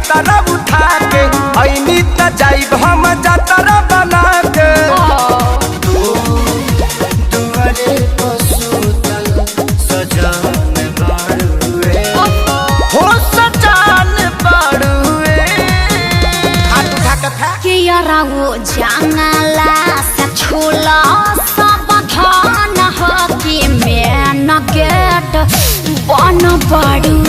खतरा उठा के ऐनी त जाइब हम जतरा बना के दुआरे पसुतल सजान बाड़ुए हो सजान बाड़ुए हाथ उठा के फेंक कि यारा वो जंगला से छूला सावधान हो कि मैं न गेट बन पड़ू।